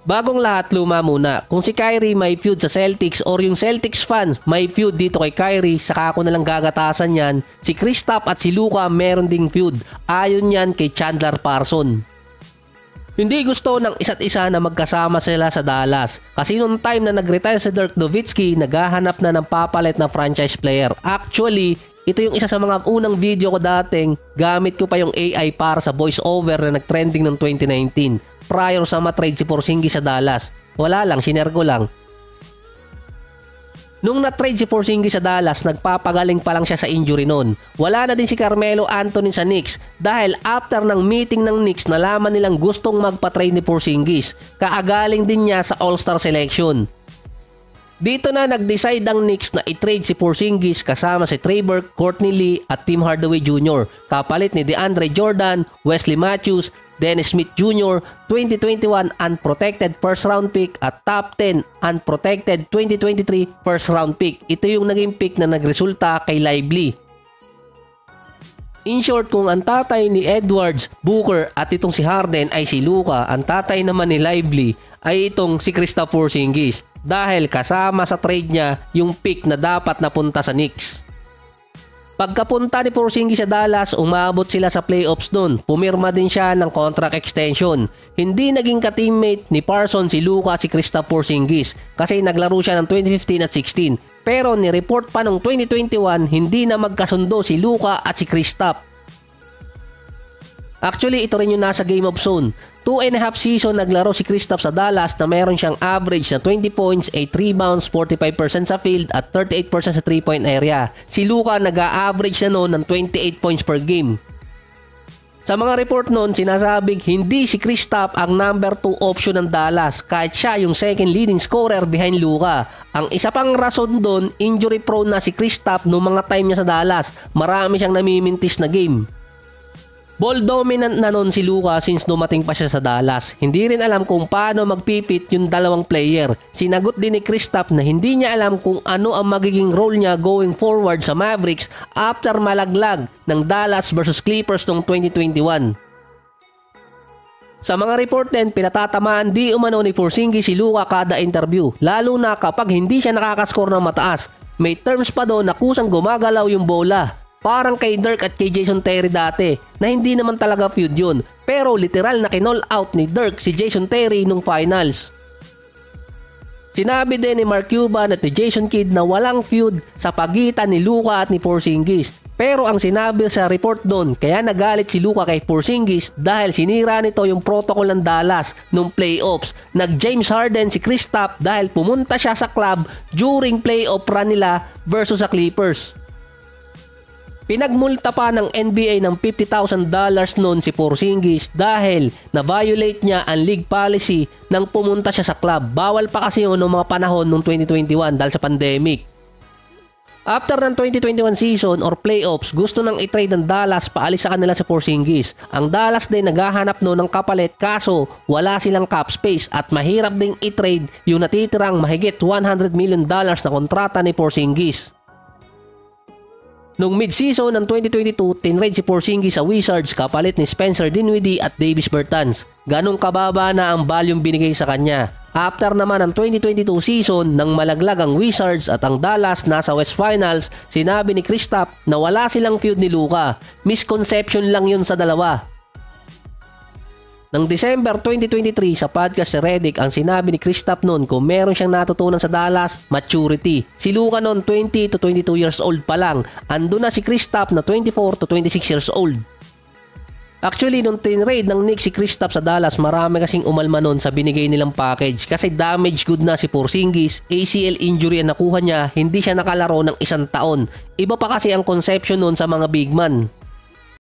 Bagong lahat, luma muna. Kung si Kyrie may feud sa Celtics or yung Celtics fans may feud dito kay Kyrie, saka ako nalang gagatasan yan. Si Kristaps at si Luka meron ding feud. Ayon yan kay Chandler Parson. Hindi gusto ng isa't isa na magkasama sila sa Dallas. Kasi noong time na nag-retire si Dirk Nowitzki, naghahanap na ng papalit na franchise player. Actually, ito yung isa sa mga unang video ko dating gamit ko pa yung AI para sa voiceover na nag-trending ng 2019. Prior sa matrade si Porzingis sa Dallas. Wala lang, shiner ko lang. Nung na-trade si Porzingis sa Dallas, nagpapagaling pa lang siya sa injury noon. Wala na din si Carmelo Anthony sa Knicks dahil after ng meeting ng Knicks, nalaman nilang gustong magpa-trade ni Porzingis. Kaagaling din niya sa All-Star selection. Dito na nag-decide ang Knicks na i-trade si Porzingis kasama si Trey Burke, Courtney Lee at Tim Hardaway Jr. kapalit ni DeAndre Jordan, Wesley Matthews, Dennis Smith Jr., 2021 unprotected first round pick at top 10 unprotected 2023 first round pick. Ito yung naging pick na nagresulta kay Lively. In short, kung ang tatay ni Edwards, Booker at itong si Harden ay si Luka, ang tatay naman ni Lively ay itong si Kristaps Porzingis dahil kasama sa trade niya yung pick na dapat napunta sa Knicks. Pagkapunta ni Porzingis sa Dallas, umabot sila sa playoffs noon. Pumirma din siya ng contract extension. Hindi naging ka-teammate ni Parsons si Luka at si Kristaps Porzingis kasi naglaro siya ng 2015 at 16. Pero ni-report pa noong 2021, hindi na magkasundo si Luka at si Kristaps. Actually, ito rin yung nasa Game of Zone. 2.5 season naglaro si Kristaps sa Dallas na meron siyang average na 20 points, 8 rebounds, 45% sa field at 38% sa 3-point area. Si Luka nag-a-average na noon ng 28 points per game. Sa mga report noon, sinasabing hindi si Kristaps ang number 2 option ng Dallas kahit siya yung second leading scorer behind Luka. Ang isa pang rason doon, injury prone na si Kristaps noong mga time niya sa Dallas. Marami siyang namimintis na game. Ball dominant na noon si Luka since dumating pa siya sa Dallas. Hindi rin alam kung paano magpipit yung dalawang player. Sinagot din ni Kristaps na hindi niya alam kung ano ang magiging role niya going forward sa Mavericks after malaglag ng Dallas versus Clippers noong 2021. Sa mga report din, pinatatamaan di umano ni Porzingis si Luka kada interview, lalo na kapag hindi siya nakakascore ng mataas. May terms pa doon na kusang gumagalaw yung bola. Parang kay Dirk at kay Jason Terry dati na hindi naman talaga feud yun, pero literal na kinall out ni Dirk si Jason Terry nung finals. Sinabi din ni Mark Cuban at ni Jason Kidd na walang feud sa pagitan ni Luka at ni Porzingis, pero ang sinabi sa report doon kaya nagalit si Luka kay Porzingis dahil sinira nito yung protocol ng Dallas nung playoffs. Nag-James Harden si Kristaps dahil pumunta siya sa club during playoff run nila versus sa Clippers. Pinagmulta pa ng NBA ng $50,000 noon si Porzingis dahil na-violate niya ang league policy nang pumunta siya sa club. Bawal pa kasi yun noong mga panahon noong 2021 dahil sa pandemic. After ng 2021 season or playoffs, gusto nang i-trade ng Dallas paalis sa kanila si Porzingis. Ang Dallas din naghahanap noon ng kapalit kaso wala silang cap space at mahirap ding i-trade yung natitirang mahigit $100 million na kontrata ni Porzingis. Noong mid-season ng 2022, tinrade si Porzingis sa Wizards kapalit ni Spencer Dinwiddie at Davis Bertans. Ganong kababa na ang balyong binigay sa kanya. After naman ng 2022 season, nang malaglag ang Wizards at ang Dallas nasa West Finals, sinabi ni Kristaps na wala silang feud ni Luka. Misconception lang yun sa dalawa. Noong December 2023 sa podcast ni Redick, ang sinabi ni Kristaps noon kung meron siyang natutunan sa Dallas, maturity. Si Luka noon 20 to 22 years old pa lang. Ando na si Kristaps na 24 to 26 years old. Actually, nung tinrade ng Knicks si Kristaps sa Dallas, marami kasing umalma noon sa binigay nilang package kasi damage good na si Porzingis, ACL injury ang nakuha niya, hindi siya nakalaro ng 1 taon. Iba pa kasi ang conception noon sa mga big man.